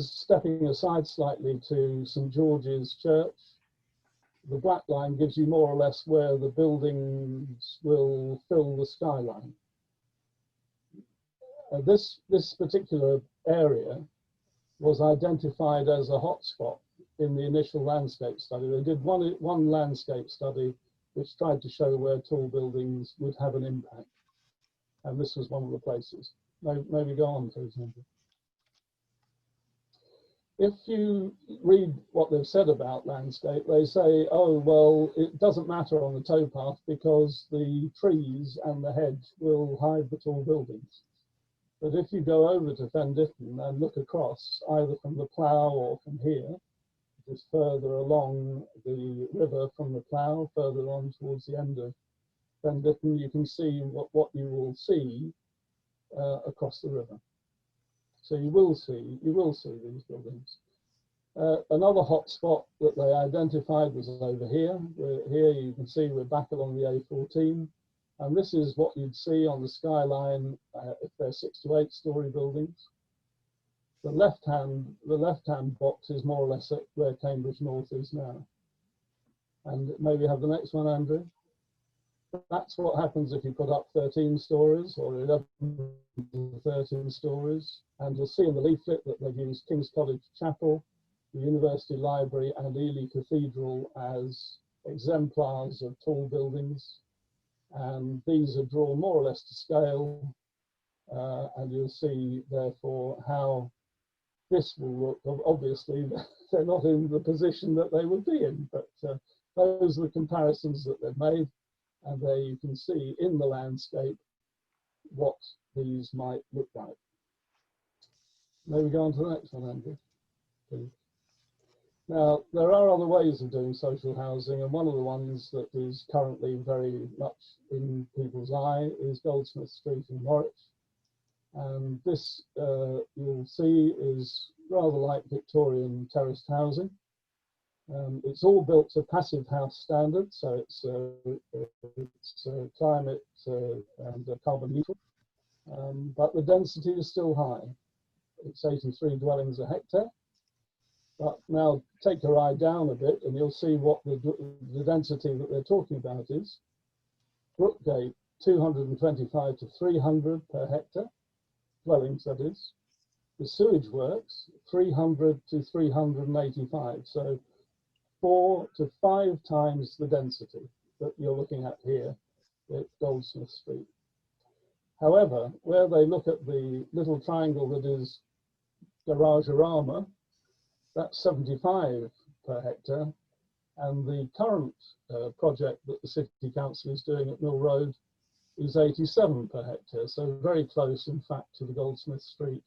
stepping aside slightly to St George's Church. The black line gives you more or less where the buildings will fill the skyline. This particular area was identified as a hotspot in the initial landscape study. They did one landscape study which tried to show where tall buildings would have an impact. And this was one of the places. Maybe go on, please, Andrew. If you read what they've said about landscape, they say, oh, well, it doesn't matter on the towpath because the trees and the hedge will hide the tall buildings. But if you go over to Fen Ditton and look across, either from the plough or from here, just further along the river from the plough, further on towards the end of Fen Ditton, you can see what you will see across the river. So you will see these buildings. Another hot spot that they identified was over here. Here you can see we're back along the A14. And this is what you'd see on the skyline if they're 6 to 8 story buildings. The left-hand box is more or less at where Cambridge North is now. And maybe have the next one, Andrew. That's what happens if you put up 13 stories or 11 to 13 stories. And you'll see in the leaflet that they've used King's College Chapel, the University Library and Ely Cathedral as exemplars of tall buildings. And these are drawn more or less to scale. And you'll see, therefore, how this will look. Obviously, they're not in the position that they would be in, but those are the comparisons that they've made. And there you can see in the landscape what these might look like. Maybe go on to the next one, Andrew, please. Now, there are other ways of doing social housing, and one of the ones that is currently very much in people's eye is Goldsmith Street in Norwich. And this, you'll see, is rather like Victorian terraced housing. It's all built to passive house standards, so it's climate and carbon neutral, but the density is still high. It's 83 dwellings a hectare. But now take your eye down a bit and you'll see what the density that they're talking about is. Brookgate, 225 to 300 per hectare, dwellings that is. The sewage works, 300 to 385. So 4 to 5 times the density that you're looking at here at Goldsmith Street. However, where they look at the little triangle that is Garagerama, that's 75 per hectare, and the current project that the City Council is doing at Mill Road is 87 per hectare, so very close, in fact, to the Goldsmith Street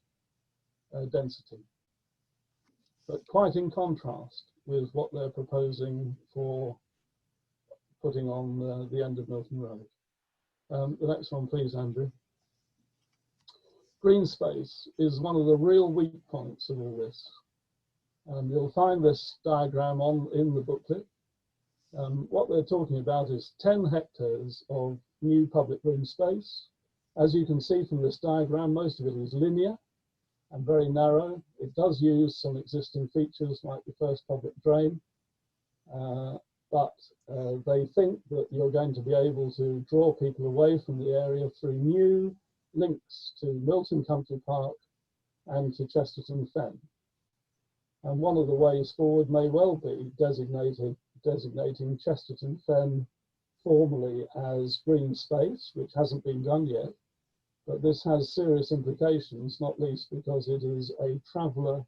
density. But quite in contrast with what they're proposing for putting on the end of Milton Road. The next one, please, Andrew. Green space is one of the real weak points of all this. You'll find this diagram in the booklet. What they're talking about is 10 hectares of new public green space. As you can see from this diagram, most of it is linear and very narrow. It does use some existing features like the first public drain, but they think that you're going to be able to draw people away from the area through new links to Milton Country Park and to Chesterton Fen. And one of the ways forward may well be designating Chesterton Fen formally as green space, which hasn't been done yet. But this has serious implications, not least because it is a traveller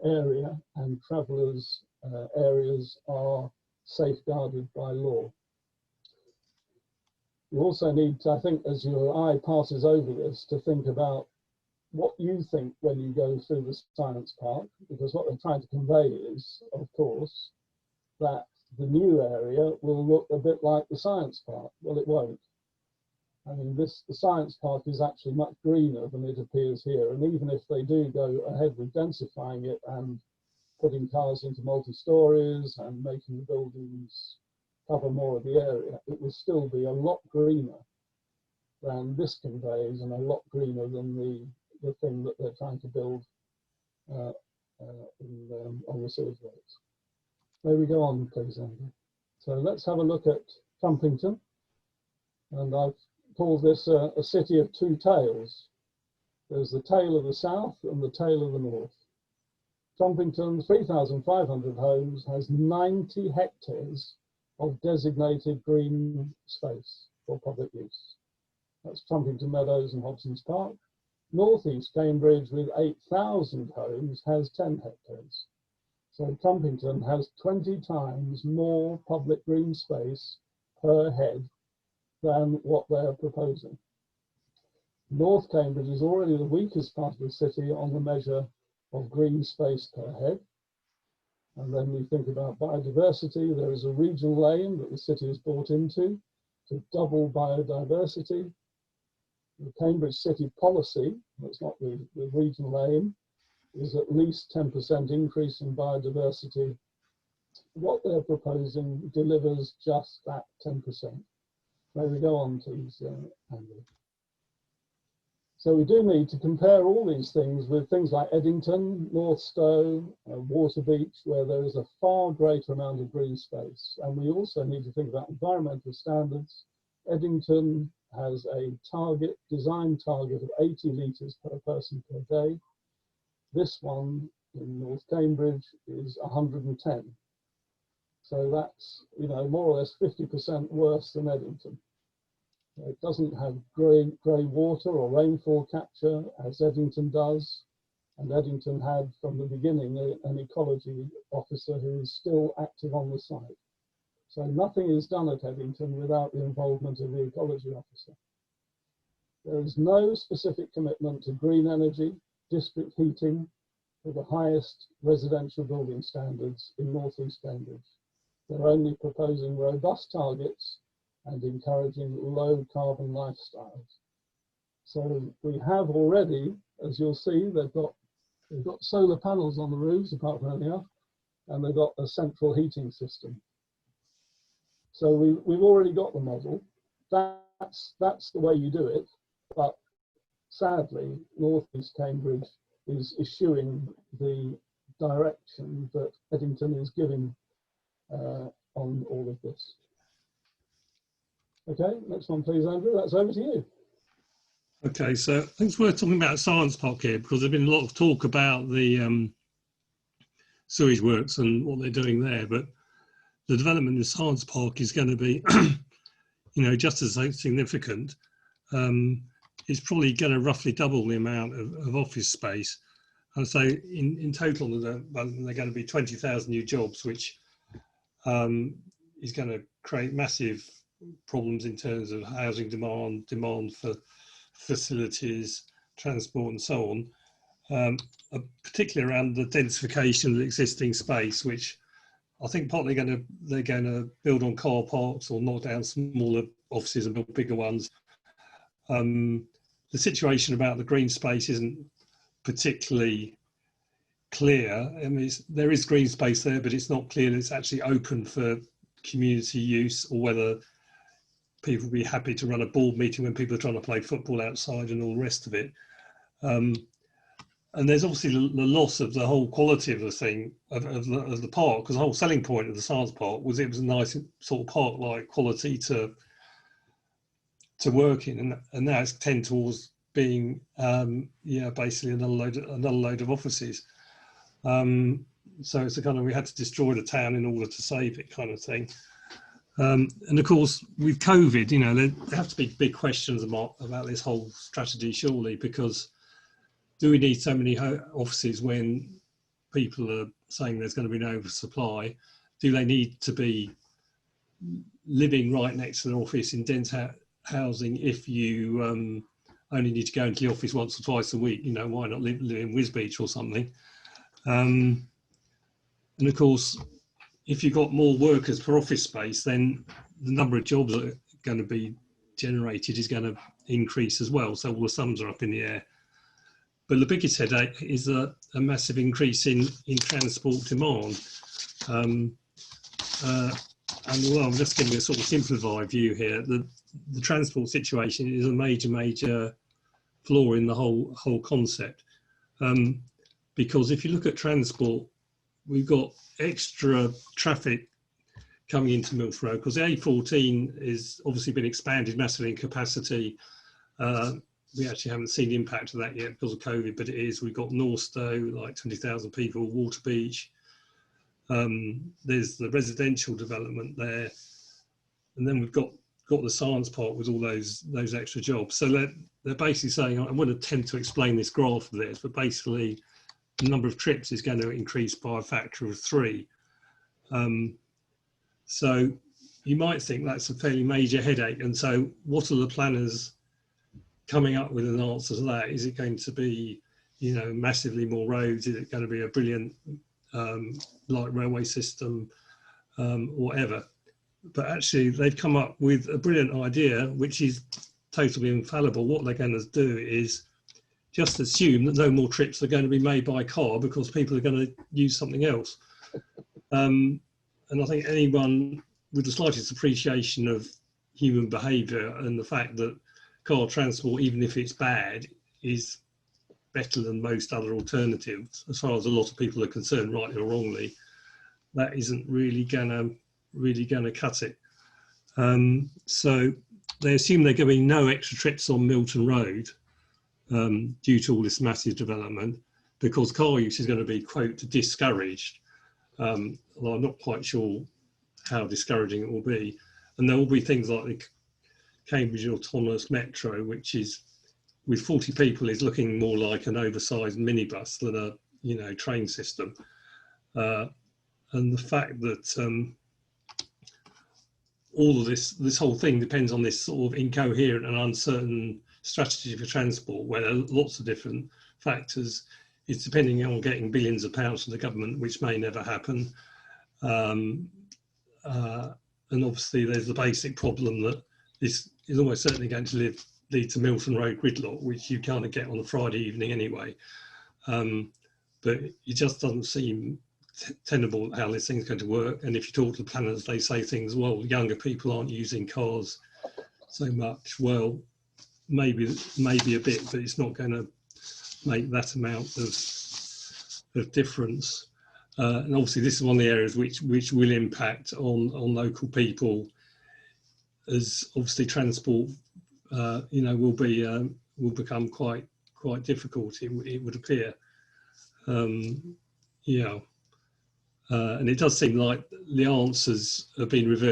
area and travellers' areas are safeguarded by law. You also need to, I think, as your eye passes over this, to think about what you think when you go through the science park, because what they're trying to convey is, of course, that the new area will look a bit like the science park. Well, it won't. I mean, the science park is actually much greener than it appears here. And even if they do go ahead with densifying it and putting cars into multi-stories and making the buildings cover more of the area, it will still be a lot greener than this conveys and a lot greener than the thing that they're trying to build the sewage rates. May we go on, please, Andrew? So let's have a look at Trumpington. And I've called this a city of two tales. There's the tale of the south and the tale of the north. Trumpington, 3,500 homes, has 90 hectares of designated green space for public use. That's Trumpington Meadows and Hobson's Park. Northeast Cambridge, with 8,000 homes, has 10 hectares. So Trumpington has 20 times more public green space per head than what they're proposing. North Cambridge is already the weakest part of the city on the measure of green space per head. And then we think about biodiversity. There is a regional aim that the city has bought into to double biodiversity. The Cambridge City policy, that's not the regional aim, is at least 10% increase in biodiversity. What they're proposing delivers just that 10%. May we go on, please, Andrew? So we do need to compare all these things with things like Eddington, North Stowe, Waterbeach, where there is a far greater amount of green space. And we also need to think about environmental standards. Eddington has a design target of 80 litres per person per day. This one in North Cambridge is 110. So that's, more or less 50% worse than Eddington. It doesn't have grey water or rainfall capture as Eddington does. And Eddington had from the beginning an ecology officer who is still active on the site. So nothing is done at Eddington without the involvement of the ecology officer. There is no specific commitment to green energy, district heating, or the highest residential building standards in Northeast Cambridge. They're only proposing robust targets and encouraging low carbon lifestyles. So we have already, as you'll see, they've got solar panels on the roofs, apart from anything else, and they've got a central heating system. So we've already got the model. That's the way you do it. But sadly, Northeast Cambridge is eschewing the direction that Eddington is giving on all of this. Okay, next one, please, Andrew. That's over to you. Okay, so I think it's worth talking about Science Park here, because there's been a lot of talk about the sewage works and what they're doing there, but the development in Science Park is going to be, just as significant. It's probably going to roughly double the amount of office space. And so in total, they're going to be 20,000 new jobs, which is going to create massive problems in terms of housing demand for facilities, transport and so on, particularly around the densification of the existing space, which I think partly they're going to build on car parks or knock down smaller offices and build bigger ones. The situation about the green space isn't particularly clear. I mean, there is green space there, but it's not clear that it's actually open for community use, or whether people will be happy to run a board meeting when people are trying to play football outside and all the rest of it. And there's obviously the loss of the whole quality of the thing, of the park, because the whole selling point of the Science Park was it was a nice sort of park-like quality to work in, and now it's tend towards being basically another load of offices. So it's a kind of, we had to destroy the town in order to save it kind of thing. And of course, with COVID, there have to be big questions about this whole strategy, surely, because do we need so many offices when people are saying there's going to be no oversupply? Do they need to be living right next to the office in dense housing if you only need to go into the office once or twice a week? Why not live in Wisbech or something? And of course, if you've got more workers per office space, then the number of jobs that are going to be generated is going to increase as well. So all the sums are up in the air. But the biggest headache is a massive increase in transport demand. And although I'm just giving a sort of simplified view here, the transport situation is a major flaw in the whole concept. Because if you look at transport, we've got extra traffic coming into Milford Road because the A14 is obviously been expanded massively in capacity. We actually haven't seen the impact of that yet because of COVID, but it is. We've got Northstowe, like 20,000 people, Waterbeach. There's the residential development there. And then we've got the science park with all those extra jobs. So they're basically saying, I won't attempt to explain this graph of this, but basically the number of trips is going to increase by a factor of 3. So you might think that's a fairly major headache. And so what are the planners coming up with an answer to that? Is it going to be, you know, massively more roads? Is it going to be a brilliant light railway system, whatever? But actually they've come up with a brilliant idea, which is totally infallible. What they're going to do is just assume that no more trips are going to be made by car because people are going to use something else. And I think anyone with the slightest appreciation of human behaviour and the fact that car transport, even if it's bad, is better than most other alternatives, as far as a lot of people are concerned, rightly or wrongly, that isn't really gonna cut it. So they assume there are going to be no extra trips on Milton Road due to all this massive development, because car use is going to be, quote, discouraged. Although I'm not quite sure how discouraging it will be. And there will be things like the Cambridge Autonomous Metro, which is, with 40 people, is looking more like an oversized minibus than a, you know, train system. And the fact that all of this whole thing depends on this sort of incoherent and uncertain strategy for transport, where there are lots of different factors. It's depending on getting billions of pounds from the government, which may never happen. And obviously there's the basic problem that this is almost certainly going to lead to Milton Road gridlock, which you kind of get on a Friday evening anyway. But it just doesn't seem tenable how this thing's going to work. And if you talk to the planners, they say things, well, younger people aren't using cars so much. Well, maybe a bit, but it's not going to make that amount of difference. And obviously this is one of the areas which will impact on local people, as obviously transport you know, will become quite difficult, it would appear. Yeah. And it does seem like the answers have been reversed.